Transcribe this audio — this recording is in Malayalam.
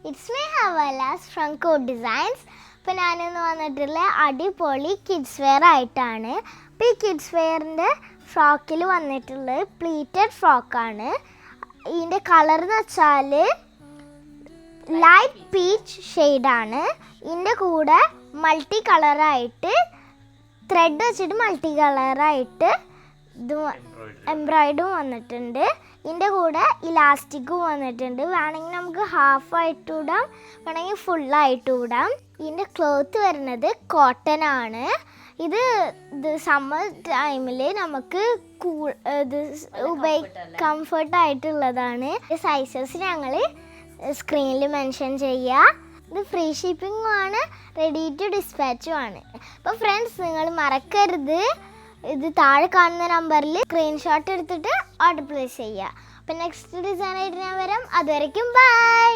It's me Havalas from Code Designs. ഇപ്പോൾ ഞാനിന്ന് വന്നിട്ടുള്ള അടിപൊളി കിഡ്സ് വെയർ ആയിട്ടാണ്. അപ്പോൾ ഈ കിഡ്സ് വെയറിൻ്റെ ഫ്രോക്കിൽ വന്നിട്ടുള്ളത് പ്ലീറ്റഡ് ഫ്രോക്കാണ്. ഇതിൻ്റെ കളർ എന്ന് വെച്ചാൽ ലൈറ്റ് പീച്ച് ഷെയ്ഡാണ്. ഇതിൻ്റെ കൂടെ മൾട്ടി കളറായിട്ട് ത്രെഡ് വെച്ചിട്ട് മൾട്ടി കളറായിട്ട് ഇത് എംബ്രോയിഡും വന്നിട്ടുണ്ട്. ഇതിൻ്റെ കൂടെ ഇലാസ്റ്റിക്കും വന്നിട്ടുണ്ട്. വേണമെങ്കിൽ നമുക്ക് ഹാഫായിട്ട് ഇടാം, വേണമെങ്കിൽ ഫുള്ളായിട്ട് ഇടാം. ഇതിൻ്റെ ക്ലോത്ത് വരുന്നത് കോട്ടൺ ആണ്. ഇത് സമ്മർ ടൈമിൽ നമുക്ക് കംഫർട്ടായിട്ടുള്ളതാണ്. സൈസസ് ഞങ്ങൾ സ്ക്രീനിൽ മെൻഷൻ ചെയ്യുക. ഇത് ഫ്രീ ഷിപ്പിങ്ങും ആണ്, റെഡി ടു ഡിസ്പാച്ചും ആണ്. അപ്പോൾ ഫ്രണ്ട്സ്, നിങ്ങൾ മറക്കരുത്, ഇത് താഴെ കാണുന്ന നമ്പറിൽ സ്ക്രീൻഷോട്ട് എടുത്തിട്ട് ഓർഡർ പ്ലേസ് ചെയ്യുക. അപ്പം നെക്സ്റ്റ് ഡിസൈനായിട്ട് ഞാൻ വരാം. അതുവരയ്ക്കും ബൈ.